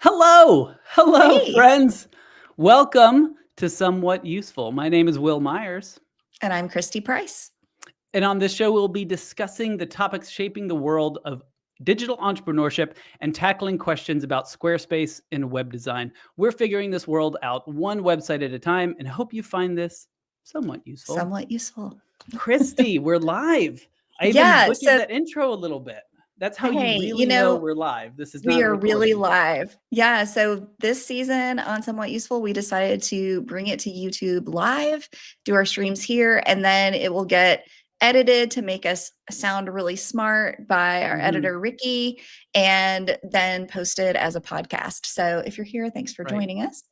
Hello, Hey, friends. Welcome to Somewhat Useful. My name is Will Myers, and I'm Christy Price. and on this show, we'll be discussing the topics shaping the world of digital entrepreneurship and tackling questions about Squarespace and web design. We're figuring this world out one website at a time, and hope you find this somewhat useful. Somewhat useful. Christy, we're live. I even Yeah, butchered so that intro a little bit. That's how you hey, really know we're live. This is we not a are really recording. live. Yeah, so this season on Somewhat Useful, we decided to bring it to YouTube live, do our streams here, and then it will get edited to make us sound really smart by our Mhm. editor, Ricky, and then posted as a podcast. So if you're here, thanks for Right. joining us.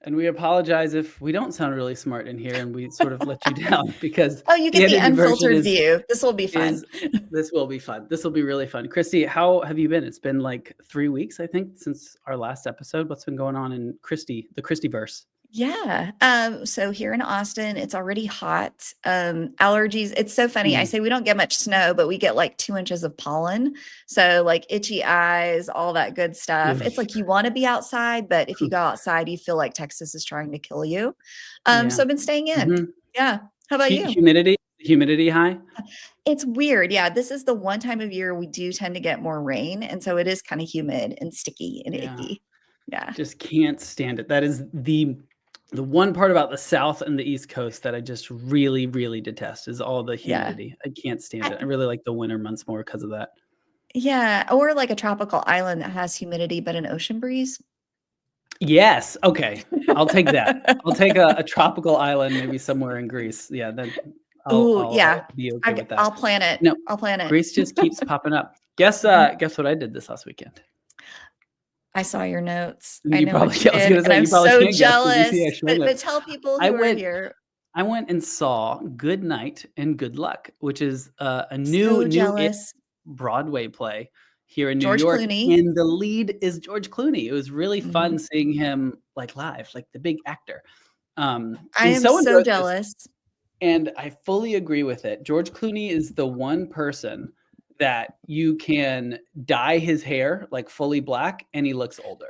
And we apologize if we don't sound really smart in here and we sort of let you down because Oh, you the get the edited version unfiltered view. This will be fun. is this will be fun. This will be really fun. Christy, how have you been? It's been like 3 weeks, I think, since our last episode. What's been going on in the Christyverse? Yeah. So here in Austin, it's already hot. Allergies. It's so funny. I Mhm. say we don't get much snow, but we get like 2 inches of pollen. So like itchy eyes, all that good stuff. It's like you want to be outside, but if you go outside, you feel like Texas is trying to kill you. Yeah. So I've been staying in. Mhm. Yeah. How about you? Humidity high? It's weird. Yeah. This is the one time of year we do tend to get more rain. And so it is kind of humid and sticky and Yeah. icky. Yeah. Just can't stand it. That is the one part about the South and the East Coast that I just really, really detest is all the Yeah. humidity. I can't stand I, it. I really like the winter months more because of that. Yeah, or like a tropical island that has humidity but an ocean breeze. Yes. Okay. I'll take that. I'll take a tropical island, maybe somewhere in Greece. Yeah, then Ooh, I'll yeah. be okay with that. I'll plan it. No, I'll plan it. Greece just keeps popping up. Mhm. Guess what I did this last weekend? I saw your notes. I You know probably what you I was did, gonna and say I'm you probably so can't guess because you see jealous. actual But notes. tell people I who are went here. I went and saw Good Night and Good Luck, which is a So new-ish jealous. Broadway play here in New George York, Clooney. and the lead is George Clooney. It was really fun Mhm. seeing him, like, live, like, the big actor. I And am so so enjoyed this, jealous. and I fully agree with it. George Clooney is the one person that you can dye his hair, like, fully black, and he looks older.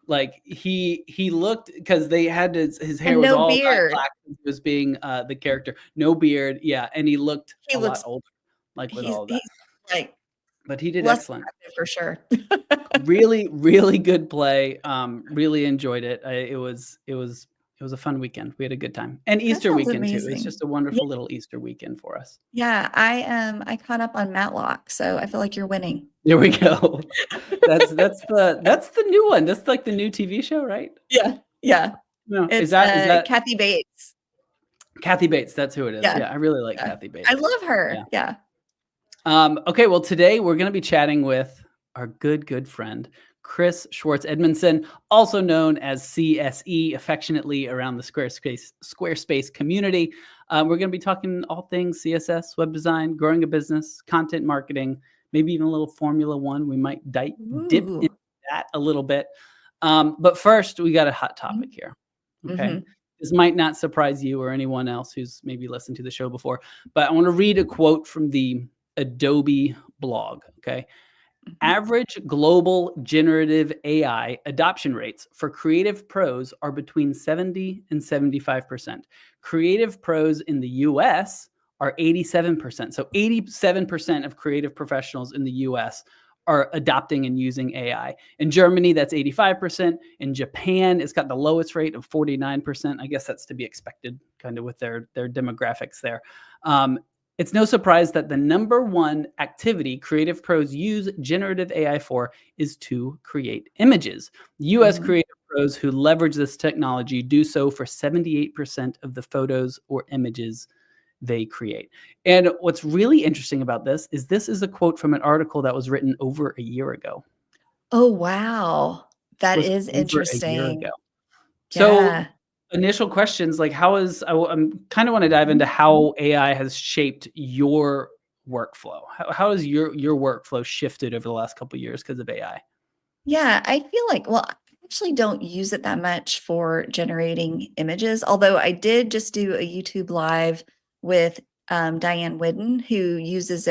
Like, he looked because they had his hair And was no all dyed beard. black, he was being, the character. No beard, yeah, and he looked He a lot looks older, like, with he's all of that. he's like But he did less excellent. attractive for sure. Really, really good play, really enjoyed it. It was a fun weekend. We had a good time. And That Easter sounds weekend too. It's amazing. just a Yeah, wonderful little Easter weekend for us. yeah. I caught up on Matlock, so I feel like you're winning. There we go. That's the new one. That's like the new TV show, right? Yeah, yeah. No, It's, is that Kathy Bates. Kathy Bates? That's who it is. Yeah, Yeah, I really like yeah. Kathy I Bates. love Yeah. her. Yeah. Okay, well, today we're going to be chatting with our good friend, Chris Schwartz-Edmiston, also known as CSE, affectionately around the Squarespace community. We're going to be talking all things CSS, web design, growing a business, content marketing, maybe even a little Formula One. We might dip into Ooh. that a little bit. But first, we got a hot Mhm, topic here. Okay. mhm. This might not surprise you or anyone else who's maybe listened to the show before, but I want to read a quote from the Adobe blog. Okay. Mhm. Average global generative AI adoption rates for creative pros are between 70 and 75%. Creative pros in the US are 87%. So 87% of creative professionals in the US are adopting and using AI. In Germany, that's 85%. In Japan, it's got the lowest rate of 49%. I guess that's to be expected, kind of with their demographics there. It's no surprise that the number one activity creative pros use generative AI for is to create images. US Mhm. creative pros who leverage this technology do so for 78% of the photos or images they create. And what's really interesting about this is a quote from an article that was written over a year ago. Oh, wow. This That was is over a year ago. interesting. So, Yeah. initial questions like I'm kind of want to dive into Mhm. how AI has shaped your workflow. How has your workflow shifted over the last couple of years because of AI? Yeah, I feel like I actually don't use it that much for generating images, although I did just do a YouTube live with Diane Whidden, who uses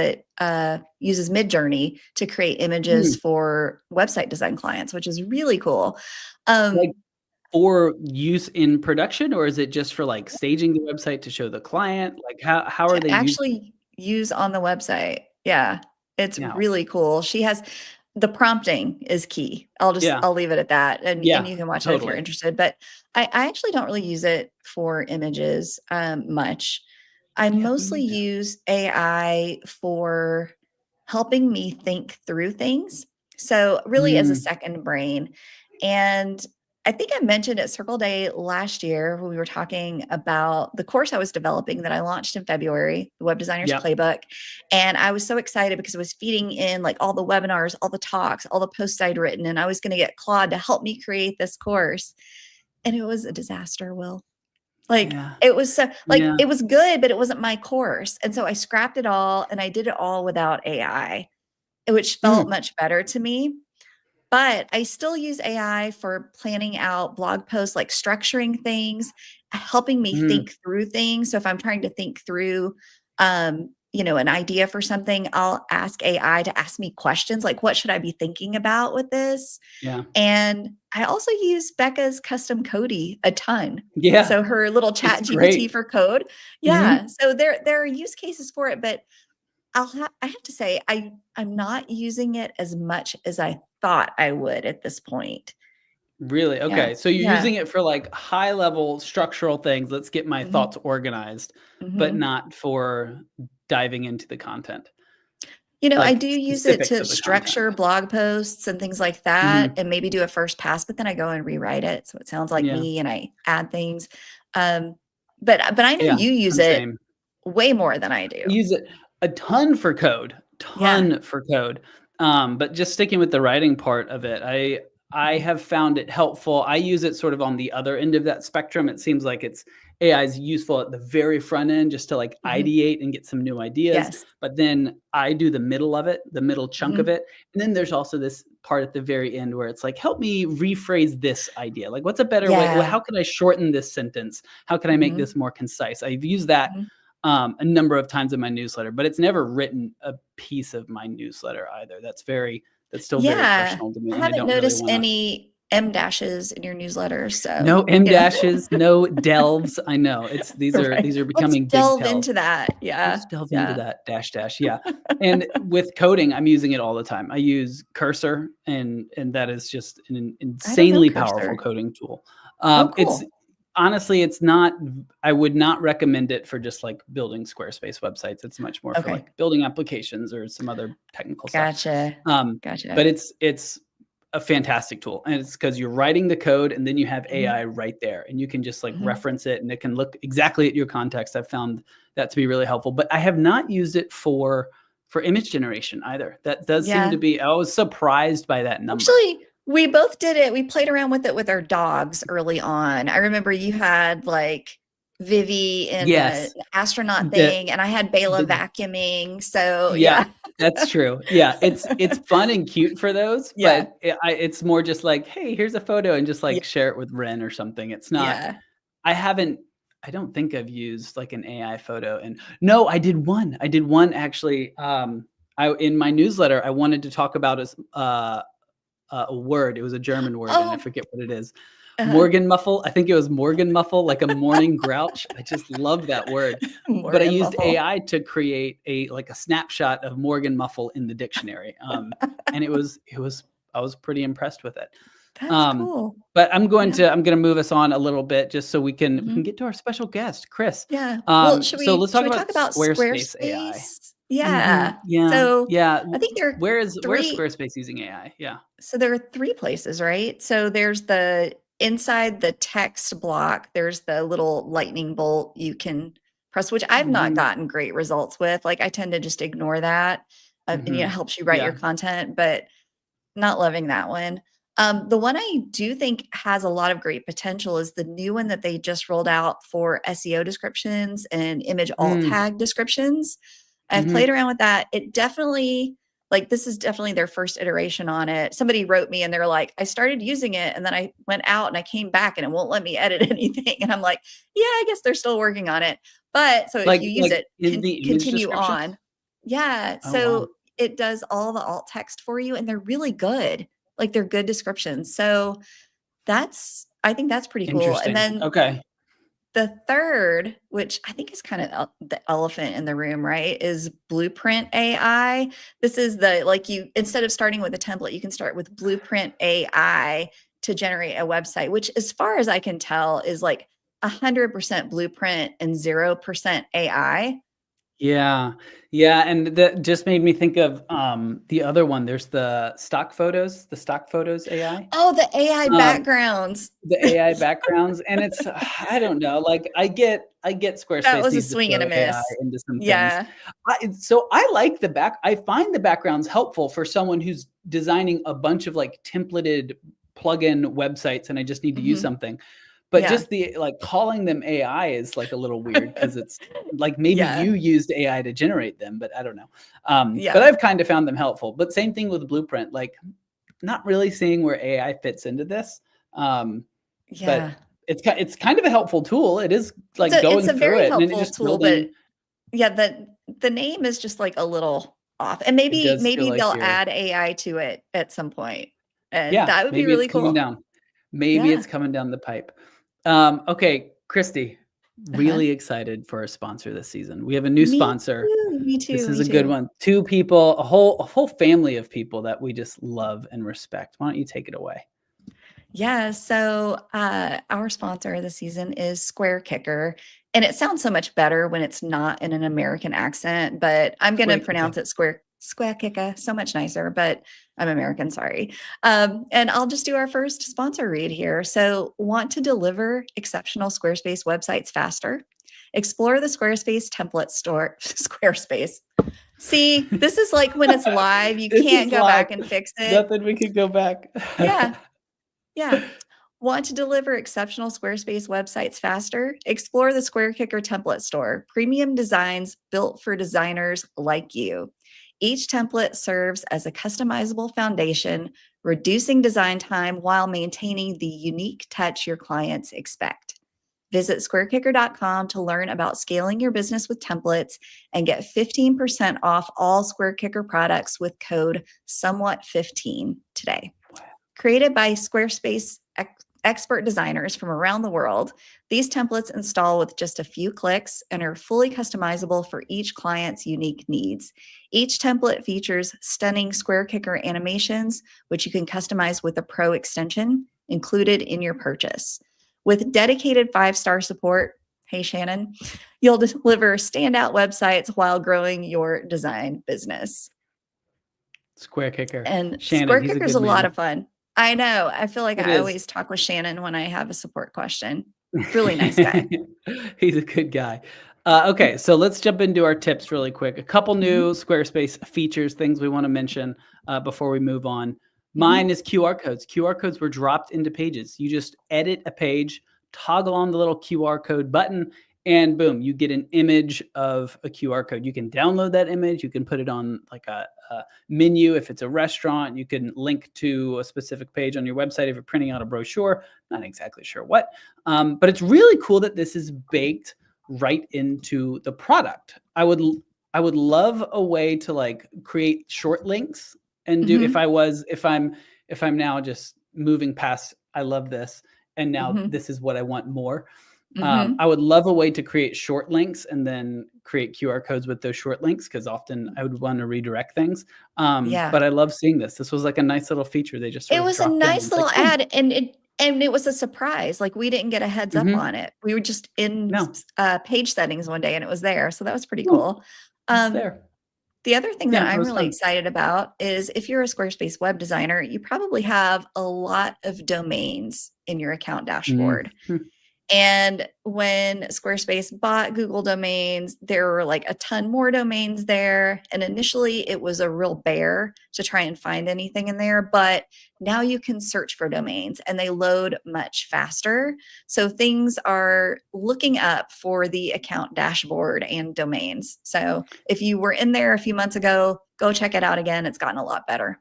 Midjourney to create images Mm. for website design clients, which is really cool. Like for use in production, or is it just for like staging the website to show the client? Like how are To they using? actually use on the website. Yeah, it's Yeah. really cool. She has the prompting is key. Yeah. I'll leave it at that, and Yeah. you can watch it if you're Totally. interested. But I actually don't really use it for images much. I Yeah. Me mostly neither. use AI for helping me think through things. So really as a Mm. second brain. And I think I mentioned at Circle Day last year when we were talking about the course I was developing that I launched in February, the Web Designer's Yep. Playbook. And I was so excited because it was feeding in like all the webinars, all the talks, all the posts I'd written. And I was going to get Claude to help me create this course. And it was a disaster, Will. Like Yeah. it was so like Yeah. it was good, but it wasn't my course. And so I scrapped it all and I did it all without AI, which felt Mm. much better to me. But I still use AI for planning out blog posts, like structuring things, helping me Mm. think through things. So if I'm trying to think through, an idea for something, I'll ask AI to ask me questions like, what should I be thinking about with this? Yeah. And I also use Becca's custom Cody a ton. Yeah. So her little It's chat GPT great. for code. Mhm. Yeah. So there are use cases for it, but I have to say I'm not using it as much as I thought I would at this point. Really? Yeah. Okay. So you're Yeah. using it for like high level structural things. Let's get my Mhm. thoughts organized, but Mhm. not for diving into the content, I like do use it specifics to of the content. structure blog posts and things like that Mhm. and maybe do a first pass, but then I go and rewrite it so it sounds like Yeah. me and I add things. Um, but I know Yeah. you use I'm it same. way more than I I do. use it a ton for code, Yeah. ton for code. But just sticking with the writing part of it, I Mhm. have found it helpful. I use it sort of on the other end of that spectrum. It seems like it's AI is useful at the very front end just to like Mhm. ideate and get some new ideas. Yes. But then I do the middle of it, the middle chunk of Mhm. it. And then there's also this part at the very end where it's like, help me rephrase this idea. Like, what's a better way? Yeah. How can I shorten this sentence? How can I make Mhm. this more concise? I've used that Mhm. a number of times in my newsletter, but it's never written a piece of my newsletter either. That's still very Yeah. personal to me, I and I haven't don't really noticed want to. any M dashes in your newsletter, so, No M you know. dashes, no delves. I know it's Right. these are Let's becoming big delve tells. into that. Yeah. Let's delve into Yeah. that dash dash. Yeah, and with coding, I'm using it all the time. I use Cursor, and that is just an I don't know insanely powerful Cursor. coding tool. Oh, It's cool. honestly, it's not. I would not recommend it for just like building Squarespace websites. It's much more for Okay. like building applications or some other technical stuff. Gotcha. Um, Gotcha. but it's a fantastic tool, and it's because you're writing the code and then you have Mhm. AI right there, and you can just like Mhm. reference it, and it can look exactly at your context. I've found that to be really helpful, but I have not used it for image generation either. That does seem to Yeah. be. I was surprised by that number. Actually, we both did it. We played around with it with our dogs early on. I remember you had like Vivi in a Yes, astronaut the thing, and I had Bela the vacuuming. So yeah, yeah. that's true. Yeah, it's fun and cute for those, Yeah. but it's more just like, hey, here's a photo, and just Yeah. like share it with Ren or something. It's not. Yeah. I haven't. I don't think I've used like an AI photo. And no, I did one. I did one actually. I in my newsletter, I wanted to talk about a word. It was a German word, and I Oh, forget what it is. uh-huh. Morgenmuffel. I think it was Morgenmuffel, like a morning grouch. I just love that word. But I Morgan used Muffle. AI to create a snapshot of Morgenmuffel in the dictionary. And it was I was pretty impressed with it. That's Um, cool. but Yeah. I'm gonna move us on a little bit just so we can Mhm. get to our special guest, Chris. Yeah. Well, should So we let's should talk we talk about about Squarespace AI. Squarespace? Yeah. Yeah, So yeah. I think there are Where's three. Squarespace using AI? Yeah. So there are three places, right? So there's the inside the text block, there's the little lightning bolt you can press, which I've not Mhm, gotten great results with. Like I tend to just ignore that. And mhm. helps you write your Yeah. content, but not loving that one. The one I do think has a lot of great potential is the new one that they just rolled out for SEO descriptions and image alt Mm, tag descriptions. I've played mhm. around with that. It definitely Like, this is definitely their first iteration on it. Somebody wrote me and they're like, I started using it and then I went out and I came back and it won't let me edit anything. And I'm like, yeah, I guess they're still working on it. But so if you use it, in the image continue descriptions? on. Yeah. Oh, wow. So it does all the alt text for you and they're really good. Like, they're good descriptions. So I think that's pretty cool. And Interesting. then Okay. the third, which I think is kind of the elephant in the room, right, is Blueprint AI. This is instead of starting with a template, you can start with Blueprint AI to generate a website, which, as far as I can tell, is like 100% Blueprint and 0% AI. Yeah. Yeah, and that just made me think of, the other one. There's the stock photos AI. Oh, the AI Um, backgrounds. the AI backgrounds, and it's I don't know, like, I get That Squarespace was a needs to swing and a throw AI miss. into some things. Yeah. So I find the backgrounds helpful for someone who's designing a bunch of, like, templated plugin websites, and I just need to use Mhm. something. But Yeah. just calling them AI is, like, a little weird because it's like, maybe Yeah. you used AI to generate them, but I don't know. But Yeah. I've kinda found them helpful. But same thing with Blueprint, like, not really seeing where AI fits into this. Um, but Yeah. it's kind of a helpful tool. It is, It's going a through very it and then helpful just tool, but building. yeah, the name is just, like, a little off, and It maybe does feel maybe like they'll you're add AI to it at some point, and yeah, that would be maybe it's really coming cool. down. Maybe Yeah. it's coming down the pipe. Okay, Christy, Uh-huh. really excited for our sponsor this season. We have a new sponsor. Me This too, is me a good too. one. 2 people, a whole family of people that we just love and respect. Why don't you take it away? Yeah, so, our sponsor of the season is Square Kicker, and it sounds so much better when it's not in an American accent, but I'm gonna Square kicker. pronounce it Square Kicker, so much nicer, but I'm American, sorry. And I'll just do our first sponsor read here. So, want to deliver exceptional Squarespace websites faster? Explore the Squarespace template store Squarespace. See, this is like when it's live, you This is can't go live. back and fix it. Nothing we could go back. Yeah. Yeah. Want to deliver exceptional Squarespace websites faster? Explore the Square Kicker template store, premium designs built for designers like you. Each template serves as a customizable foundation, reducing design time while maintaining the unique touch your clients expect. Visit squarekicker.com to learn about scaling your business with templates and get 15% off all Square Kicker products with code somewhat15 today. Created by Squarespace expert designers from around the world, these templates install with just a few clicks and are fully customizable for each client's unique needs. Each template features stunning Square Kicker animations, which you can customize with a Pro extension included in your purchase. With dedicated 5-star support, hey Shannon, you'll deliver standout websites while growing your design business. Square kicker. And Shannon, Square he's a Kicker is good a lot man. of fun. I know. I feel like It I is. always talk with Shannon when I have a support question. Really nice guy. He's a good guy. Okay, so let's jump into our tips really quick. A couple Mhm, new Squarespace features, things we want to mention before we move on. mhm. Mine is QR codes. QR codes were dropped into pages. You just edit a page, toggle on the little QR code button, and boom, you get an image of a QR code. You can download that image. You can put it on like a menu if it's a restaurant. You can link to a specific page on your website if you're printing out a brochure. Not exactly sure what, but it's really cool that this is baked right into the product. I would love a way to like create short links and do Mhm, if I'm now just moving past I love this and now mhm, this is what I want more. mhm. I would love a way to create short links and then create QR codes with those short links because often I would want to redirect things. Yeah. But I love seeing this. This was like a nice little feature they just sort It of was a dropped in. nice It's like, little boom. ad, and it was a surprise. Like, we didn't get a heads up Mhm. on it. We were just in No, page settings one day, and it was there, so that was pretty boom, cool. it's Um, there. the other thing that Yeah, it I'm was really fun. excited about is if you're a Squarespace web designer, you probably have a lot of domains in your account Mhm. dashboard. And when Squarespace bought Google domains, there were like a ton more domains there. And initially it was a real bear to try and find anything in there, but now you can search for domains and they load much faster. So things are looking up for the account dashboard and domains. So if you were in there a few months ago, go check it out again. It's gotten a lot better.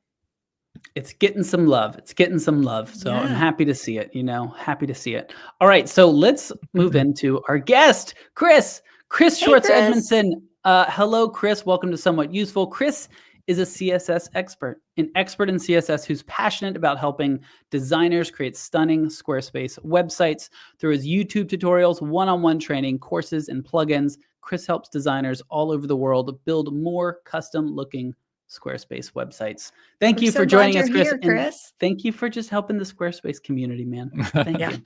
It's getting some love. It's getting some love. So I'm Yeah. happy to see it, happy to see it. All right. So let's move into our guest, Chris Hey, Chris. Schwartz-Edmiston. Hello, Chris. Welcome to Somewhat Useful. Chris is a CSS expert, an expert in CSS who's passionate about helping designers create stunning Squarespace websites. Through his YouTube tutorials, one-on-one training, courses, and plugins, Chris helps designers all over the world build more custom-looking Squarespace websites. Thank you for joining us, Chris. And thank you for just helping the Squarespace community, man. Thank you.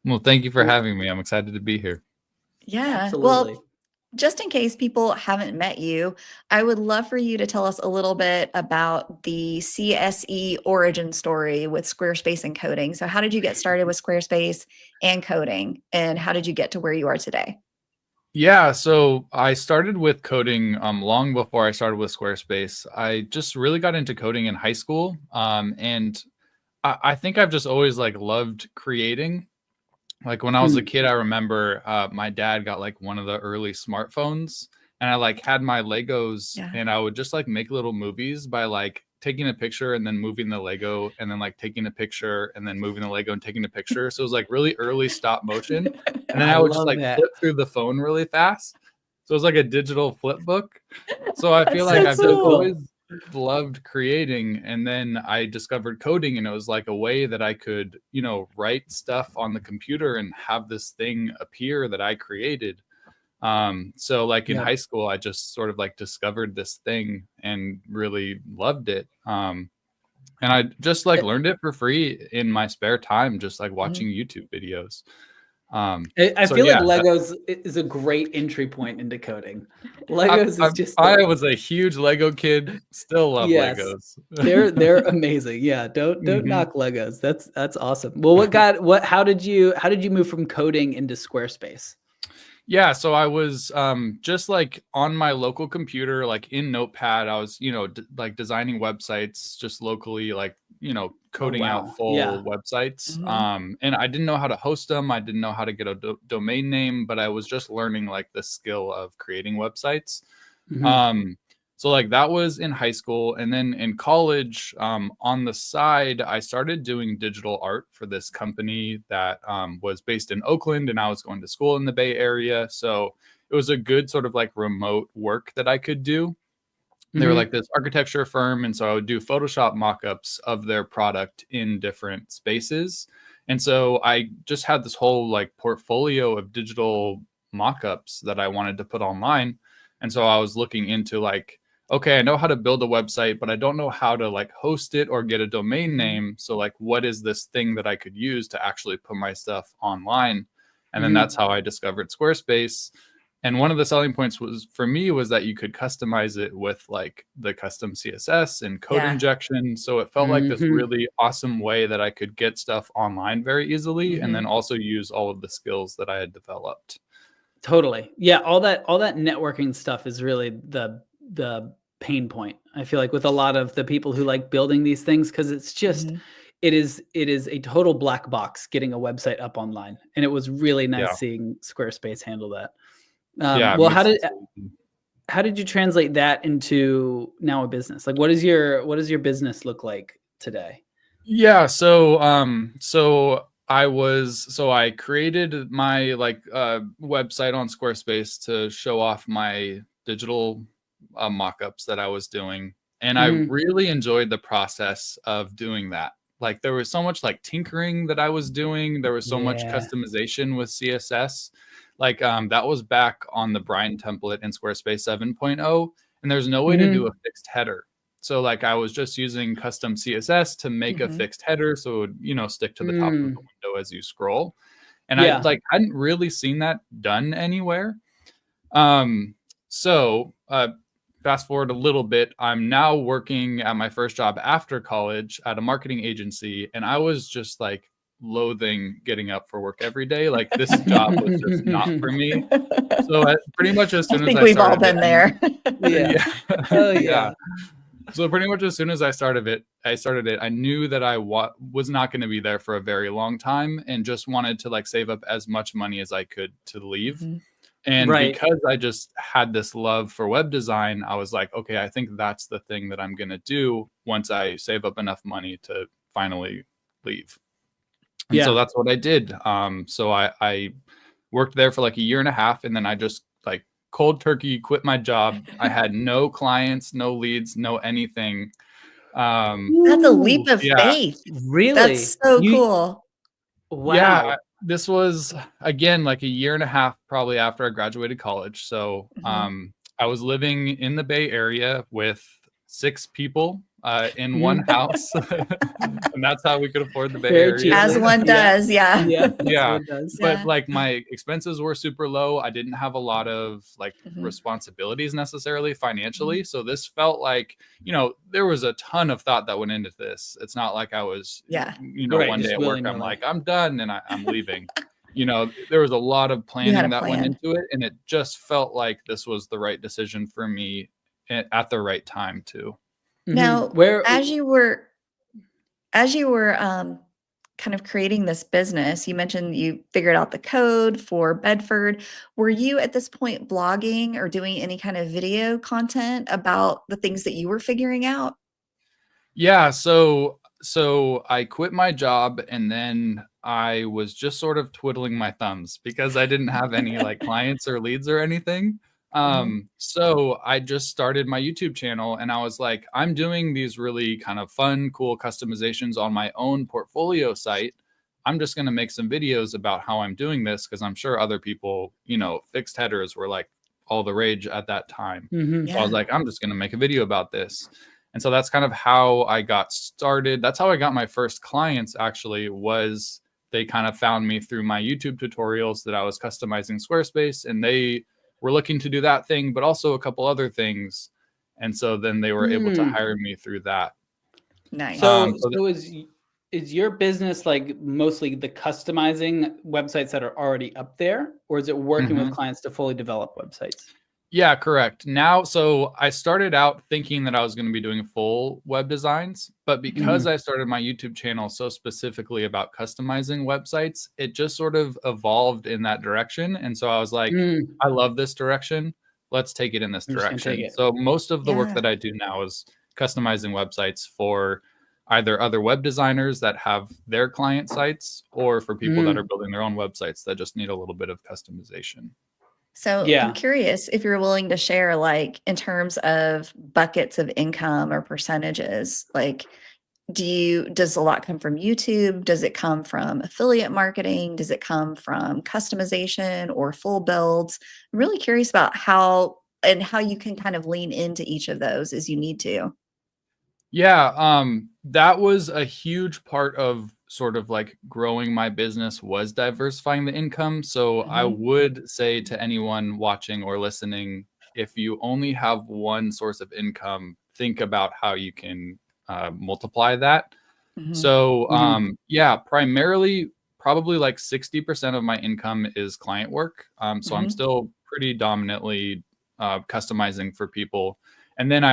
Well, thank you for having me. I'm excited to be here. Yeah. Absolutely. Well, just in case people haven't met you, I would love for you to tell us a little bit about the CSE origin story with Squarespace and coding. So how did you get started with Squarespace and coding, and how did you get to where you are today? Yeah, so I started with coding long before I started with Squarespace. I just really got into coding in high school, and I think I've just always loved creating. Like when I was a kid, I remember my dad got one of the early smartphones, and I had my Legos, and I would just make little movies by taking a picture and then moving the Lego, and then taking a picture and then moving the Lego and taking a picture. So it was really early stop motion. And then I would just flip through the phone really fast. So it was a digital flip book. So I feel like I've just always loved creating. And then I discovered coding, and it was a way that I could, write stuff on the computer and have this thing appear that I created. So in high school, I just sort of discovered this thing and really loved it. And I just learned it for free in my spare time, just watching YouTube videos. I feel like Legos is a great entry point into coding. Legos is just. I was a huge Lego kid. Still love Legos. They're amazing. Yeah, don't knock Legos. That's awesome. Well, how did you move from coding into Squarespace? Yeah, so I was just on my local computer, in Notepad. I was, designing websites just locally, coding out full websites. And I didn't know how to host them. I didn't know how to get a domain name, but I was just learning the skill of creating websites. So that was in high school. And then in college, on the side, I started doing digital art for this company that was based in Oakland, and I was going to school in the Bay Area. So it was a good sort of remote work that I could do. They were this architecture firm. And so I would do Photoshop mockups of their product in different spaces. And so I just had this whole portfolio of digital mockups that I wanted to put online. And so I was looking into okay, I know how to build a website, but I don't know how to host it or get a domain name. So what is this thing that I could use to actually put my stuff online? And then that's how I discovered Squarespace. And one of the selling points for me was that you could customize it with the custom CSS and code injection. So it felt like this really awesome way that I could get stuff online very easily, and then also use all of the skills that I had developed. Totally. Yeah, all that networking stuff is really the pain point, I feel with a lot of the people who like building these things, because it's just it is a total black box getting a website up online. And it was really nice seeing Squarespace handle that. Well, how did you translate that into now a business? What does your business look like today? Yeah, so I created my website on Squarespace to show off my digital mockups that I was doing, and I really enjoyed the process of doing that. There was so much tinkering that I was doing. There was so much customization with CSS. That was back on the Brine template in Squarespace 7.0, and there's no way to do a fixed header. So I was just using custom CSS to make a fixed header, so it would, stick to the top of the window as you scroll. And I hadn't really seen that done anywhere. So fast forward a little bit, I'm now working at my first job after college at a marketing agency, and I was just loathing getting up for work every day. Like this job was just not for me. So pretty much as soon as I we've all started been there. Yeah. Oh yeah. So pretty much as soon as I started it, I knew that I was not going to be there for a very long time, and just wanted to like save up as much money as I could to leave. And because I just had this love for web design, I was like, okay, I think that's the thing that I'm going to do once I save up enough money to finally leave. And so that's what I did. So I worked there for like a year and a half, and then I just like cold turkey quit my job. I had no clients, no leads, no anything. That's a leap of faith. Really? That's so cool. Wow. Yeah, this was again like a year and a half probably after I graduated college. So I was living in the Bay Area with 6 people in one house, and that's how we could afford the Bay Area. As one does, yeah. But like my expenses were super low. I didn't have a lot of like responsibilities necessarily financially. So this felt like, you know, there was a ton of thought that went into this. It's not like I was, you know, one day at work, I'm like, I'm done and I'm leaving. You know, there was a lot of planning that went into it, and it just felt like this was the right decision for me at the right time too. Now, as you were kind of creating this business, you mentioned you figured out the code for Bedford. Were you at this point blogging or doing any kind of video content about the things that you were figuring out? Yeah, so I quit my job, and then I was just sort of twiddling my thumbs because I didn't have any like clients or leads or anything. So I just started my YouTube channel, and I was like, I'm doing these really kind of fun, cool customizations on my own portfolio site. I'm just going to make some videos about how I'm doing this, because I'm sure other people, you know, fixed headers were like all the rage at that time. So I was like, I'm just going to make a video about this. And so that's kind of how I got started. That's how I got my first clients, actually, was they kind of found me through my YouTube tutorials that I was customizing Squarespace, and they were looking to do that thing, but also a couple other things. And so then they were able to hire me through that. Nice. So is your business like mostly the customizing websites that are already up there, or is it working with clients to fully develop websites? Yeah, correct. Now, so I started out thinking that I was going to be doing full web designs, but because I started my YouTube channel so specifically about customizing websites, it just sort of evolved in that direction. And so I was like, I love this direction. Let's take it in this direction. So most of the work that I do now is customizing websites for either other web designers that have their client sites, or for people that are building their own websites that just need a little bit of customization. So I'm curious if you're willing to share, like, in terms of buckets of income or percentages, like, does a lot come from YouTube? Does it come from affiliate marketing? Does it come from customization or full builds? I'm really curious about how you can kind of lean into each of those as you need to. Yeah, that was a huge part of sort of like growing my business, was diversifying the income. So I would say to anyone watching or listening, if you only have one source of income, think about how you can multiply that. So yeah, primarily probably like 60% of my income is client work. So I'm still pretty dominantly customizing for people. And then I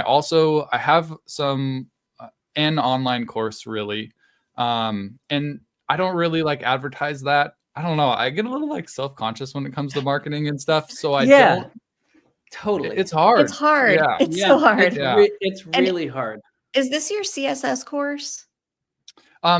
have an online course, really. And I don't really like advertise that. I don't know. I get a little like self-conscious when it comes to marketing and stuff. So I don't. Totally. It's hard. It's hard. Yeah. It's so hard. It's really hard. Is this your CSS course?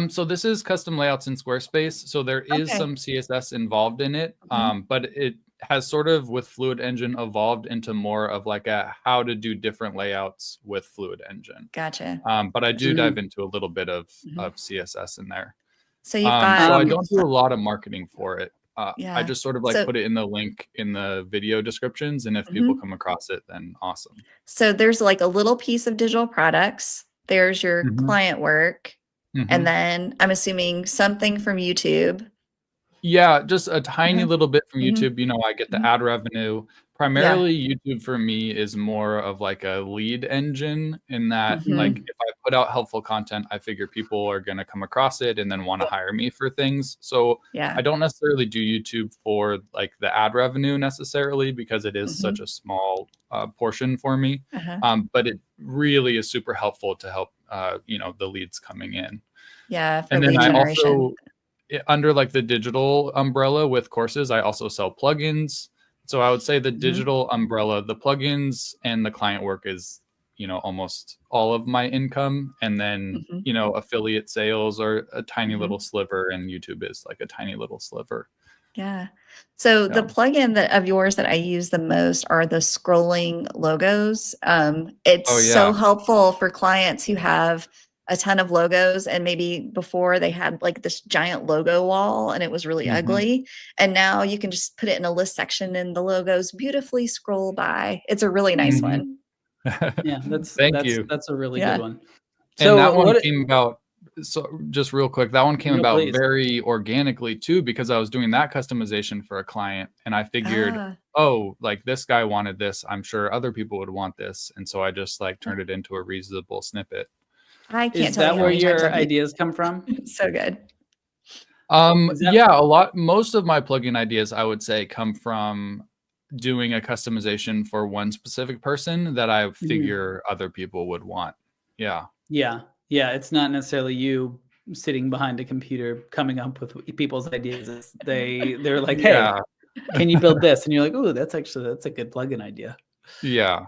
So this is custom layouts in Squarespace. So there is some CSS involved in it. But it has sort of, with Fluid Engine, evolved into more of like a how to do different layouts with Fluid Engine. Gotcha. But I do dive into a little bit of CSS in there. So you've got. So I don't do a lot of marketing for it. I just sort of like put it in the link in the video descriptions, and if people come across it, then awesome. So there's like a little piece of digital products. There's your client work, and then I'm assuming something from YouTube. Yeah, just a tiny little bit from YouTube. You know, I get the ad revenue. Primarily, YouTube for me is more of like a lead engine, in that like if I put out helpful content, I figure people are going to come across it and then want to hire me for things. So I don't necessarily do YouTube for like the ad revenue necessarily, because it is such a small portion for me. But it really is super helpful to help, the leads coming in. Yeah. For and then lead I generation. also, under like the digital umbrella with courses, I also sell plugins. So I would say the digital umbrella, the plugins and the client work is, almost all of my income. And then, affiliate sales are a tiny little sliver, and YouTube is like a tiny little sliver. Yeah. So the plugin of yours that I use the most are the scrolling logos. It's so helpful for clients who have a ton of logos, and maybe before they had like this giant logo wall and it was really ugly. And now you can just put it in a list section and the logos beautifully scroll by. It's a really nice one. Yeah, that's a really good one. So and that one came about, so just real quick, that one came about very organically too, because I was doing that customization for a client and I figured, like this guy wanted this, I'm sure other people would want this. And so I just like turned it into a reusable snippet. I can't Is tell that you where your ideas come from? So good. Most of my plugin ideas, I would say, come from doing a customization for one specific person that I figure other people would want. Yeah. It's not necessarily you sitting behind a computer coming up with people's ideas. They're like, hey, can you build this? And you're like, oh, that's a good plugin idea. Yeah.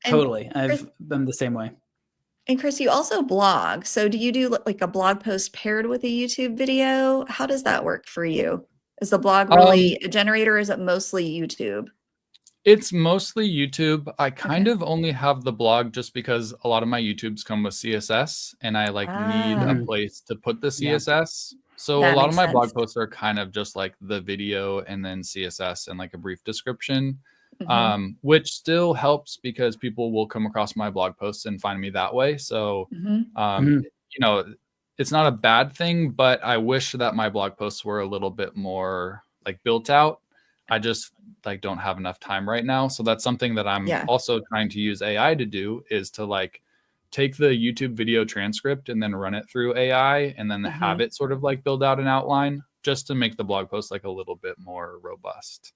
Totally. I've been the same way. And Chris, you also blog. So do you do like a blog post paired with a YouTube video? How does that work for you? Is the blog really a generator, or is it mostly YouTube? It's mostly YouTube. I kind of only have the blog just because a lot of my YouTubes come with CSS and I like need a place to put the CSS. So a lot of my blog posts are kind of just like the video and then CSS and like a brief description. Which still helps because people will come across my blog posts and find me that way. So, it's not a bad thing, but I wish that my blog posts were a little bit more like built out. I just like don't have enough time right now. So that's something that I'm also trying to use AI to do, is to like take the YouTube video transcript and then run it through AI and then have it sort of like build out an outline just to make the blog post like a little bit more robust.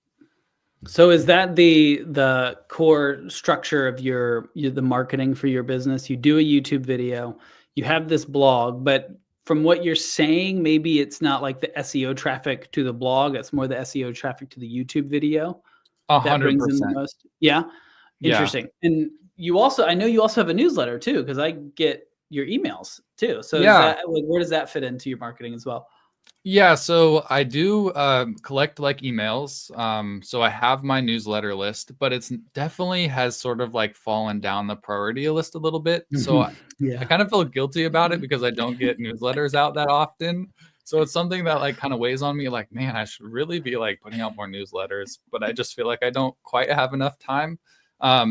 So is that the core structure of the marketing for your business? You do a YouTube video, you have this blog, but from what you're saying, maybe it's not like the SEO traffic to the blog, it's more the SEO traffic to the YouTube video. 100%. That brings in the most. Yeah. Interesting. And I know you also have a newsletter too, because I get your emails too. So where does that fit into your marketing as well? Yeah, so I do collect like emails. So I have my newsletter list, but it's definitely has sort of like fallen down the priority list a little bit. So I kind of feel guilty about it because I don't get newsletters out that often. So it's something that like kind of weighs on me, like, man, I should really be like putting out more newsletters, but I just feel like I don't quite have enough time.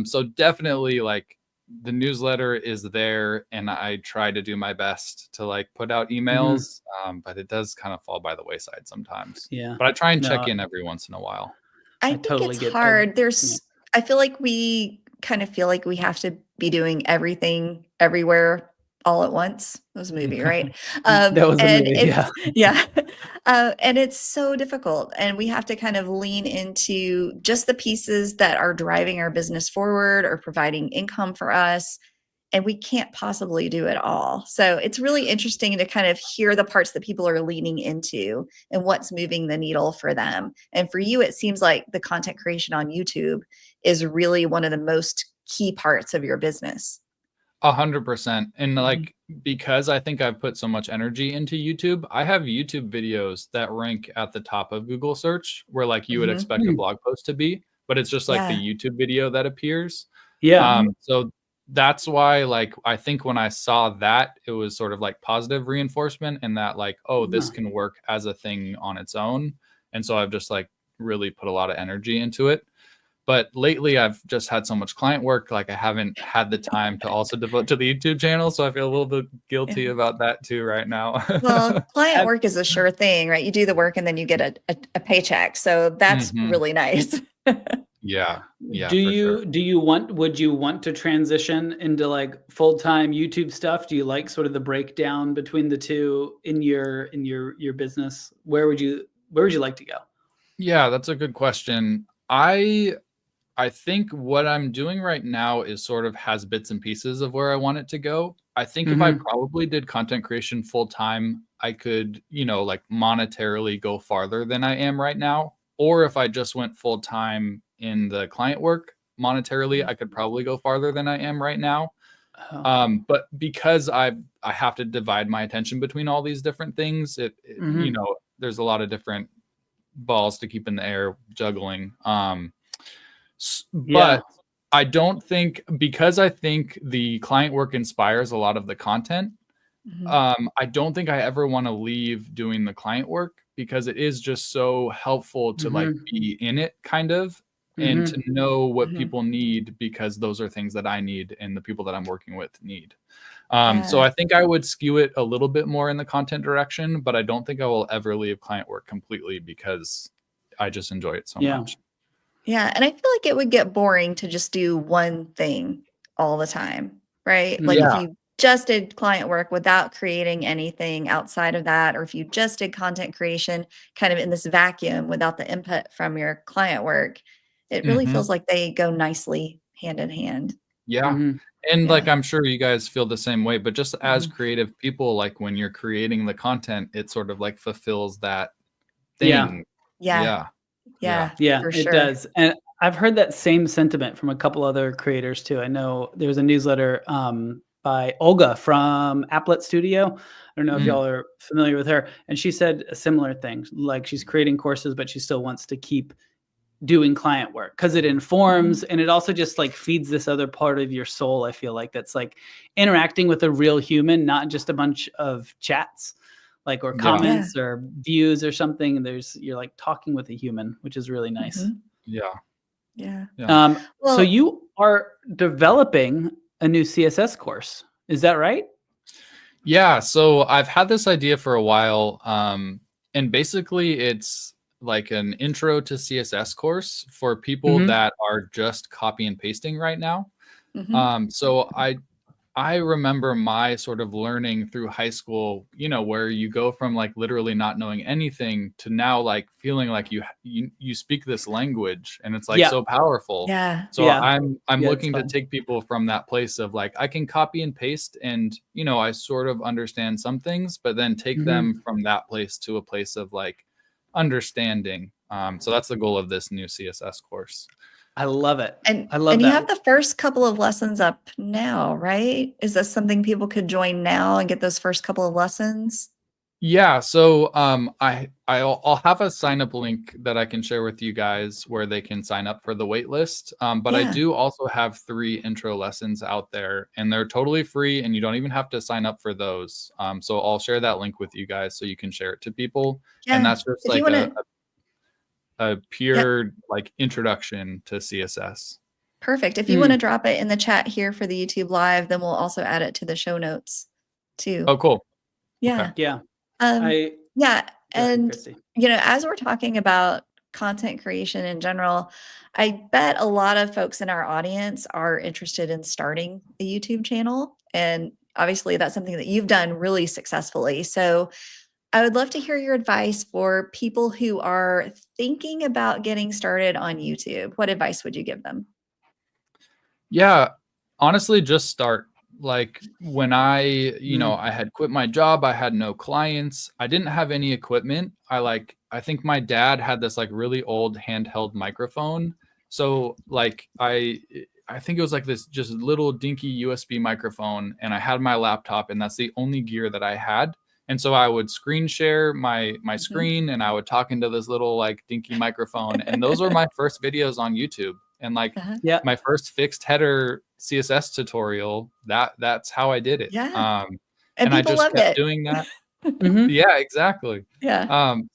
So definitely like the newsletter is there and I try to do my best to like put out emails, but it does kind of fall by the wayside sometimes. Yeah. But I try and check in every once in a while. I think totally it's hard. I feel like we kind of feel like we have to be doing everything everywhere all at once. That was a movie, right? That was a movie, yeah. And it's so difficult. And we have to kind of lean into just the pieces that are driving our business forward or providing income for us. And we can't possibly do it all. So it's really interesting to kind of hear the parts that people are leaning into and what's moving the needle for them. And for you, it seems like the content creation on YouTube is really one of the most key parts of your business. 100%. And like, because I think I've put so much energy into YouTube, I have YouTube videos that rank at the top of Google search where like you would expect a blog post to be, but it's just like the YouTube video that appears. So that's why like, I think when I saw that, it was sort of like positive reinforcement and that like, oh, this can work as a thing on its own. And so I've just like really put a lot of energy into it. But lately, I've just had so much client work, like I haven't had the time to also devote to the YouTube channel. So I feel a little bit guilty about that too right now. Well, client work is a sure thing, right? You do the work and then you get a paycheck. So that's really nice. Yeah. Would you want to transition into like full-time YouTube stuff? Do you like sort of the breakdown between the two in your business? Where would you like to go? Yeah, that's a good question. I think what I'm doing right now is sort of has bits and pieces of where I want it to go. I think if I probably did content creation full time, I could, like monetarily go farther than I am right now. Or if I just went full time in the client work monetarily, I could probably go farther than I am right now. But because I have to divide my attention between all these different things, there's a lot of different balls to keep in the air juggling. But I don't think, because I think the client work inspires a lot of the content. I don't think I ever want to leave doing the client work, because it is just so helpful to like be in it kind of, and to know what people need, because those are things that I need and the people that I'm working with need. So I think I would skew it a little bit more in the content direction, but I don't think I will ever leave client work completely, because I just enjoy it so much. Yeah. And I feel like it would get boring to just do one thing all the time, right? Like if you just did client work without creating anything outside of that, or if you just did content creation kind of in this vacuum without the input from your client work, it really feels like they go nicely hand in hand. And like, I'm sure you guys feel the same way, but just as creative people, like when you're creating the content, it sort of like fulfills that thing. For sure. It does. And I've heard that same sentiment from a couple other creators too. I know there's a newsletter by Olga from Applet Studio. I don't know if y'all are familiar with her. And she said a similar thing, like she's creating courses, but she still wants to keep doing client work because it informs and it also just like feeds this other part of your soul. I feel like that's like interacting with a real human, not just a bunch of chats. Like, or comments or views or something. You're like talking with a human, which is really nice. So you are developing a new CSS course. Is that right? Yeah. So I've had this idea for a while. And basically it's like an intro to CSS course for people that are just copy and pasting right now. So I remember my sort of learning through high school, where you go from like literally not knowing anything to now like feeling like you speak this language and it's like so powerful. So I'm looking to take people from that place of like, I can copy and paste and, I sort of understand some things, but then take them from that place to a place of like understanding. So that's the goal of this new CSS course. I love it. And I love and that. you have the first couple of lessons up now, right? Is this something people could join now and get those first couple of lessons? Yeah. So I'll have a sign up link that I can share with you guys where they can sign up for the wait list. But I do also have 3 intro lessons out there and they're totally free and you don't even have to sign up for those. So I'll share that link with you guys so you can share it to people. And that's just like a pure like introduction to CSS. Perfect. If you want to drop it in the chat here for the YouTube live, then we'll also add it to the show notes too. Oh, cool. Yeah. Okay. Yeah. And as we're talking about content creation in general, I bet a lot of folks in our audience are interested in starting a YouTube channel. And obviously that's something that you've done really successfully. So I would love to hear your advice for people who are thinking about getting started on YouTube. What advice would you give them? Yeah, honestly, just start. Like when I had quit my job, I had no clients. I didn't have any equipment. I think my dad had this like really old handheld microphone. So like I think it was like this just little dinky USB microphone and I had my laptop and that's the only gear that I had. And so I would screen share my screen and I would talk into this little like dinky microphone. And those were my first videos on YouTube. And like my first fixed header CSS tutorial, that's how I did it. And I just kept doing that. Yeah, exactly.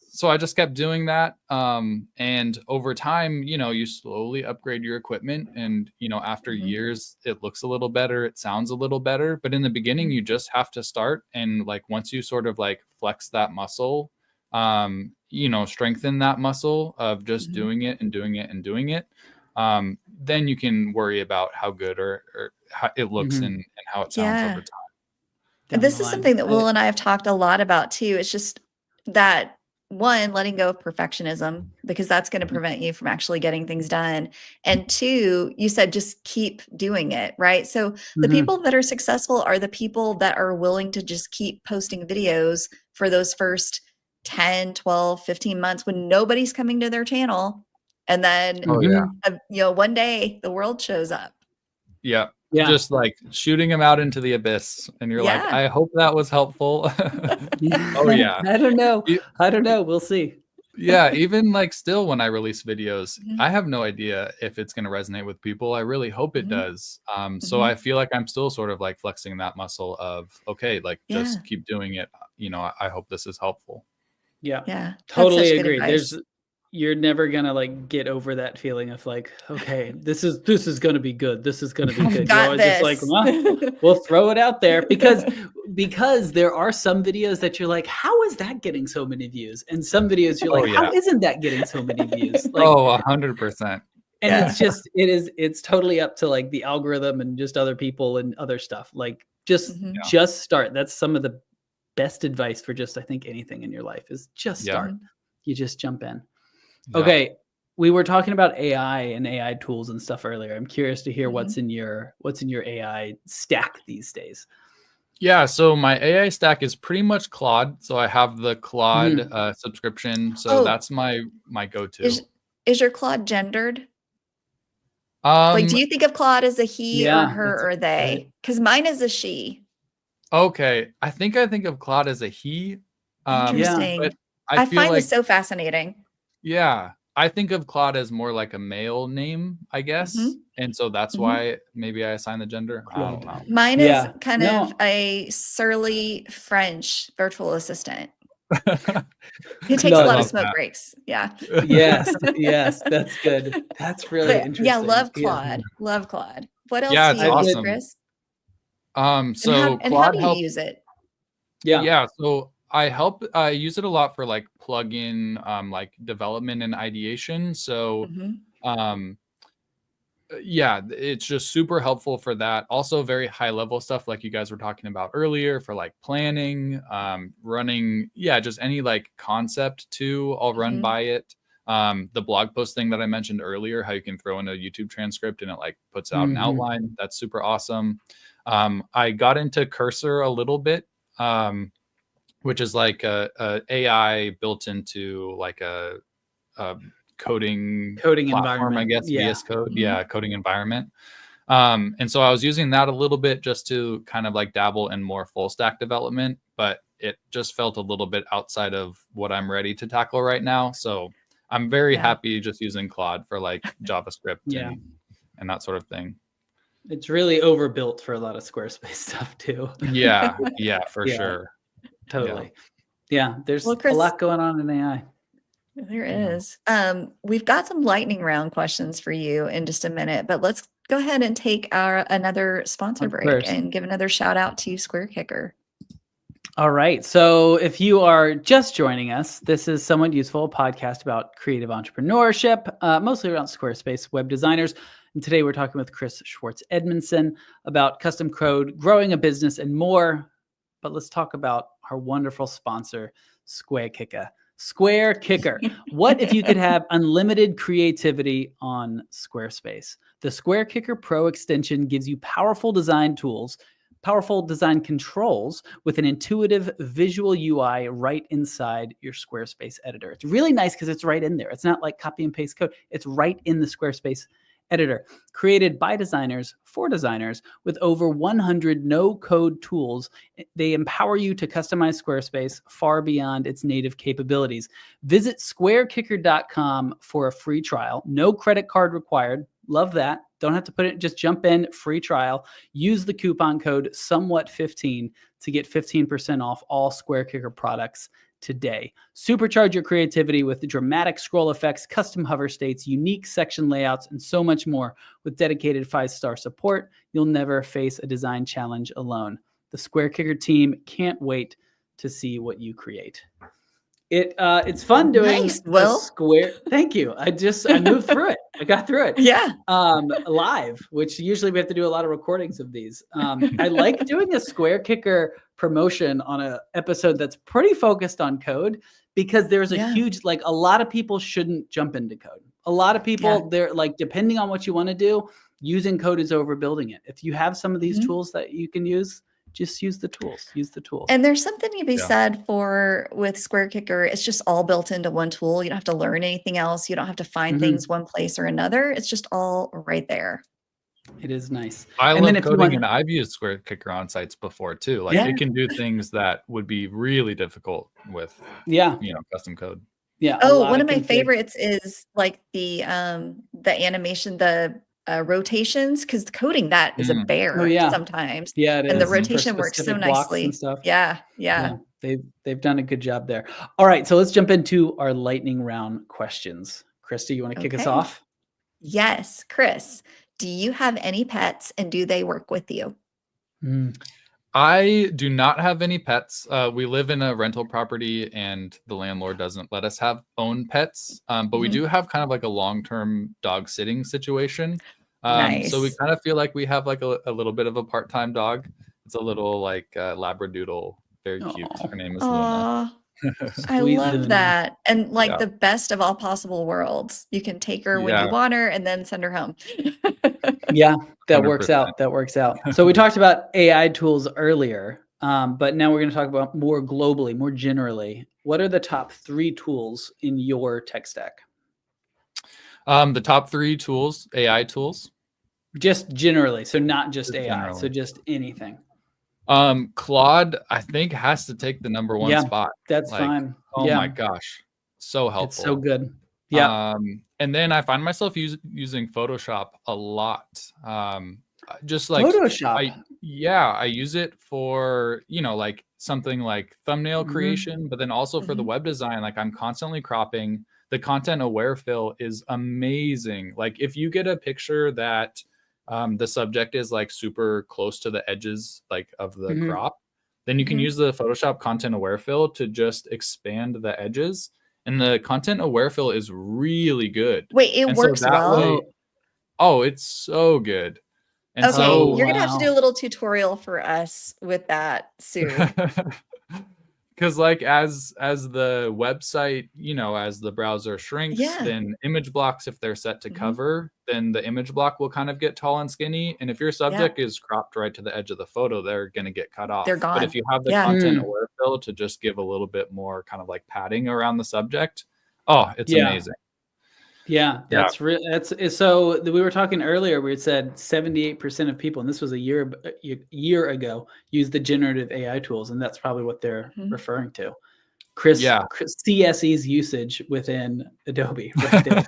So I just kept doing that. And over time, you slowly upgrade your equipment and, after years, it looks a little better. It sounds a little better. But in the beginning, you just have to start. And like, once you sort of like flex that muscle, strengthen that muscle of just doing it and doing it and doing it. then you can worry about how good or how it looks and how it sounds over time. And this is something that Will and I have talked a lot about too. It's just that, one, letting go of perfectionism, because that's going to prevent you from actually getting things done. And two, you said just keep doing it, right? So the people that are successful are the people that are willing to just keep posting videos for those first 10, 12, 15 months when nobody's coming to their channel. And then, one day the world shows up. Yeah. Just like shooting them out into the abyss. And you're like, I hope that was helpful. Oh yeah. I don't know. We'll see. Yeah. Even like still when I release videos, I have no idea if it's going to resonate with people. I really hope it does. So I feel like I'm still sort of like flexing that muscle of, okay, like just keep doing it. I hope this is helpful. Yeah. Totally agree. You're never gonna like get over that feeling of like, okay, this is gonna be good. This is gonna be good. You're always just like, well, we'll throw it out there because there are some videos that you're like, how is that getting so many views? And some videos you're like, how isn't that getting so many views? Like, 100%. And it's totally up to like the algorithm and just other people and other stuff. Like just start. That's some of the best advice for just, I think, anything in your life is just start. You just jump in. Yeah. Okay. We were talking about AI and AI tools and stuff earlier. I'm curious to hear what's in your AI stack these days. Yeah. So my AI stack is pretty much Claude. So I have the Claude subscription. So that's my go-to. Is your Claude gendered? Like, do you think of Claude as a he or her or they? Because mine is a she. Okay. I think of Claude as a he. Interesting. But I find this so fascinating. Yeah. I think of Claude as more like a male name, I guess. And so that's why maybe I assign the gender. I don't know. Mine is kind of a surly French virtual assistant. He takes a lot of smoke breaks. Yeah. Yes. That's good. That's really interesting. Yeah. Love Claude. Love Claude. What else do you use, Chris? So and how do you use it? Yeah. So I use it a lot for like plugin, like development and ideation. So, it's just super helpful for that. Also very high level stuff like you guys were talking about earlier for like planning, running, just any like concept too, I'll run by it. The blog post thing that I mentioned earlier, how you can throw in a YouTube transcript and it like puts out an outline. That's super awesome. I got into Cursor a little bit, which is like a AI built into like a coding platform, environment, I guess, VS Code. Coding environment. And so I was using that a little bit just to kind of like dabble in more full stack development, but it just felt a little bit outside of what I'm ready to tackle right now. So I'm very happy just using Claude for like JavaScript and that sort of thing. It's really overbuilt for a lot of Squarespace stuff too. Yeah, for sure. Totally. Yeah, there's Chris, a lot going on in AI. There is. We've got some lightning round questions for you in just a minute, but let's go ahead and take another sponsor break and give another shout out to SquareKicker. All right. So if you are just joining us, this is Somewhat Useful, a podcast about creative entrepreneurship, mostly around Squarespace web designers. And today we're talking with Chris Schwartz-Edmiston about custom code, growing a business, and more. But let's talk about our wonderful sponsor, SquareKicker. SquareKicker. What if you could have unlimited creativity on Squarespace? The SquareKicker Pro extension gives you powerful design tools, powerful design controls with an intuitive visual UI right inside your Squarespace editor. It's really nice because it's right in there. It's not like copy and paste code. It's right in the Squarespace editor, created by designers for designers with over 100 no-code tools. They empower you to customize Squarespace far beyond its native capabilities. Visit squarekicker.com for a free trial. No credit card required. Love that. Don't have to put it, just jump in, free trial. Use the coupon code SOMEWHAT15 to get 15% off all SquareKicker products today. Supercharge your creativity with the dramatic scroll effects, custom hover states, unique section layouts, and so much more. With dedicated 5-star support, you'll never face a design challenge alone. The SquareKicker team can't wait to see what you create. It's fun doing Nice, Will. Square. Thank you. I moved through it. I got through it. Yeah. Live, which usually we have to do a lot of recordings of these. I like doing a Square Kicker promotion on an episode that's pretty focused on code, because there's a huge, like, a lot of people shouldn't jump into code. A lot of people, they're like, depending on what you want to do, using code is overbuilding it. If you have some of these tools that you can use, just use the tools. Use the tools. And there's something to be said with Square Kicker. It's just all built into one tool. You don't have to learn anything else. You don't have to find things one place or another. It's just all right there. It is nice. I love coding, and I've used Square Kicker on sites before too. Like it can do things that would be really difficult with custom code. Yeah. Oh, one of my favorites is like the animation, the rotations, because coding that is a bear sometimes. Yeah, it is. And the rotation works so nicely. And stuff. Yeah. They've done a good job there. All right, so let's jump into our lightning round questions. Christy, you want to kick us off? Yes, Chris. Do you have any pets, and do they work with you? I do not have any pets. We live in a rental property, and the landlord doesn't let us own pets. But we do have kind of like a long-term dog sitting situation. Nice. So we kind of feel like we have like a little bit of a part-time dog. It's a little like Labradoodle, very cute. Her name is Luna. I love that. And like the best of all possible worlds. You can take her when you want her and then send her home. Yeah, that 100%. works out. That works out. So we talked about AI tools earlier, but now we're going to talk about more globally, more generally. What are the top 3 tools in your tech stack? The top 3 tools, AI tools? Just generally. So not just AI. Generally. So just anything. Claude, I think, has to take the number 1 spot. That's fine. Oh my gosh. So helpful. It's so good. Yeah. And then I find myself using Photoshop a lot. Just like Photoshop. I use it for, like something like thumbnail creation, but then also for the web design. Like I'm constantly cropping. The content aware fill is amazing. Like if you get a picture that the subject is like super close to the edges like of the crop, then you can use the Photoshop content aware fill to just expand the edges. And the content aware fill is really good. Wait, it works well? Oh, it's so good. And okay, so, you're going to have to do a little tutorial for us with that soon. Because like as the website, as the browser shrinks, then image blocks, if they're set to cover, then the image block will kind of get tall and skinny. And if your subject is cropped right to the edge of the photo, they're going to get cut off. They're gone. But if you have the content aware fill to just give a little bit more kind of like padding around the subject, it's amazing. Yeah, that's real. So we were talking earlier. We had said 78% of people, and this was a year ago, use the generative AI tools, and that's probably what they're referring to. Chris CSE's usage within Adobe. Right there.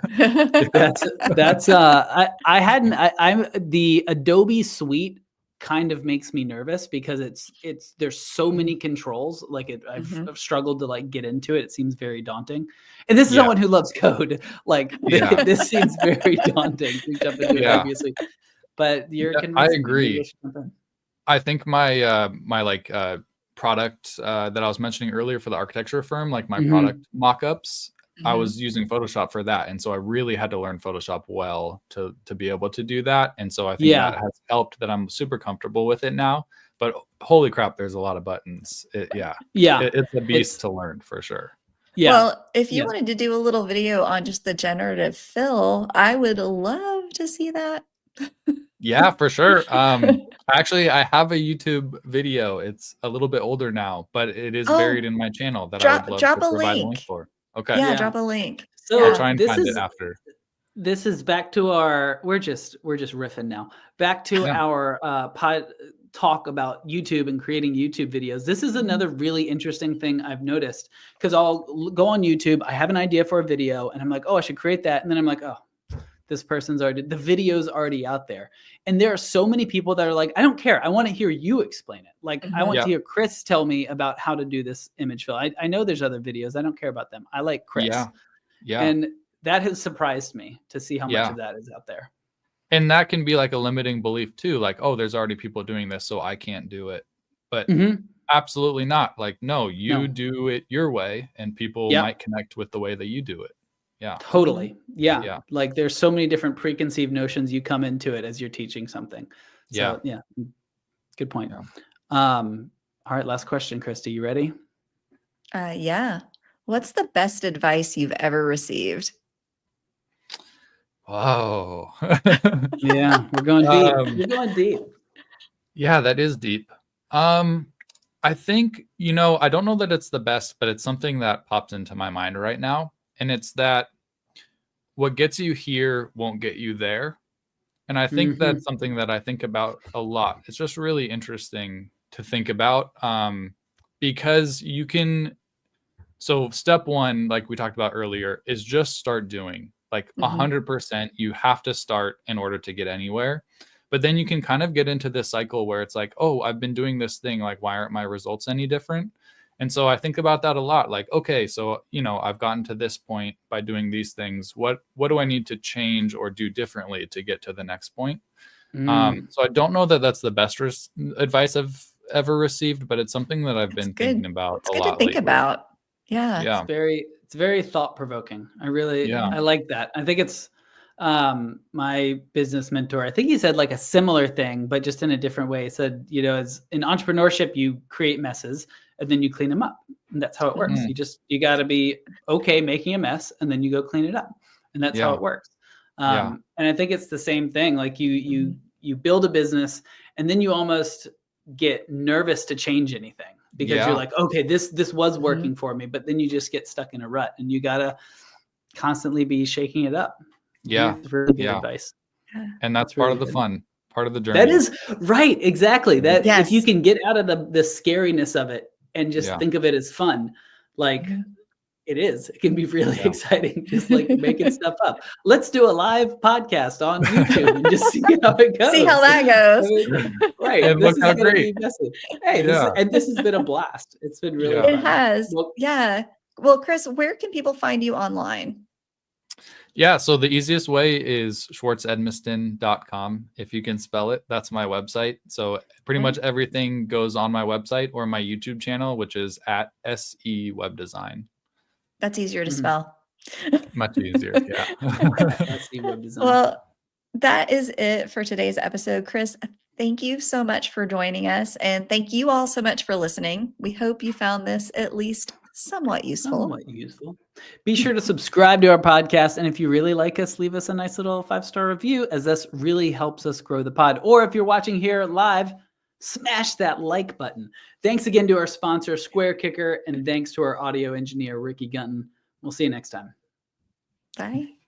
I'm the Adobe suite kind of makes me nervous because there's so many controls. Like I've struggled to like get into it. It seems very daunting. And this is someone who loves code. Like this seems very daunting to jump into it, obviously. But I agree. I think my product that I was mentioning earlier for the architecture firm, like my product mock-ups, I was using Photoshop for that. And so I really had to learn Photoshop well to be able to do that. And so I think that has helped that I'm super comfortable with it now. But holy crap, there's a lot of buttons. It's a beast to learn for sure. Yeah. Well, if you wanted to do a little video on just the generative fill, I would love to see that. Yeah, for sure. Actually, I have a YouTube video. It's a little bit older now, but it is buried in my channel that I would love to provide a link for. Okay. Yeah, drop a link. So I'll try and find it after. This is back to our. We're just riffing now. Back to our talk about YouTube and creating YouTube videos. This is another really interesting thing I've noticed, because I'll go on YouTube. I have an idea for a video, and I'm like, oh, I should create that, and then I'm like, oh, the video's already out there. And there are so many people that are like, I don't care. I want to hear you explain it. Like, I want to hear Chris tell me about how to do this image fill. I know there's other videos. I don't care about them. I like Chris. Yeah. And that has surprised me to see how much of that is out there. And that can be like a limiting belief too. Like, oh, there's already people doing this, so I can't do it. But absolutely not. Like, no, you do it your way, and people might connect with the way that you do it. Yeah. Totally. Yeah. Like there's so many different preconceived notions you come into it as you're teaching something. So yeah. Good point. Yeah. All right. Last question, Christy. You ready? Yeah. What's the best advice you've ever received? Whoa. Yeah. We're going deep. We're going deep. Yeah, that is deep. I think, I don't know that it's the best, but it's something that pops into my mind right now. And it's that what gets you here won't get you there. And I think that's something that I think about a lot. It's just really interesting to think about, because you can. So step one, like we talked about earlier, is just start doing. Like 100%, you have to start in order to get anywhere. But then you can kind of get into this cycle where it's like, oh, I've been doing this thing. Like, why aren't my results any different? And so I think about that a lot. Like, okay, so, I've gotten to this point by doing these things. What do I need to change or do differently to get to the next point? So I don't know that that's the best advice I've ever received, but it's something that I've been thinking about a lot. It's good to think about. Yeah. It's very thought provoking. I like that. I think it's my business mentor. I think he said like a similar thing, but just in a different way. He said, as in entrepreneurship, you create messes and then you clean them up. And that's how it works. You got to be okay making a mess and then you go clean it up. And that's how it works. And I think it's the same thing. Like you build a business and then you almost get nervous to change anything. Because you're like, okay, this was working for me, but then you just get stuck in a rut and you gotta constantly be shaking it up. Yeah. That's really good advice. And that's part of the fun, part of the journey. That is right. Exactly. That if you can get out of the scariness of it and just think of it as fun, like it can be really exciting, just like making stuff up. Let's do a live podcast on YouTube and just see how it goes. See how that goes. Right. And this look how great. Hey, this has been a blast. It's been really fun. It has. Well, Chris, where can people find you online? Yeah, so the easiest way is Schwartz-Edmiston.com. If you can spell it, that's my website. So pretty much everything goes on my website or my YouTube channel, which is at SE Web Design. That's easier to spell. Much easier, SE Web Design. Well, that is it for today's episode. Chris, thank you so much for joining us. And thank you all so much for listening. We hope you found this at least somewhat useful. Be sure to subscribe to our podcast. And if you really like us, leave us a nice little 5-star review, as this really helps us grow the pod. Or if you're watching here live, smash that like button. Thanks again to our sponsor, Square Kicker, and thanks to our audio engineer, Ricky Gunton. We'll see you next time. Bye.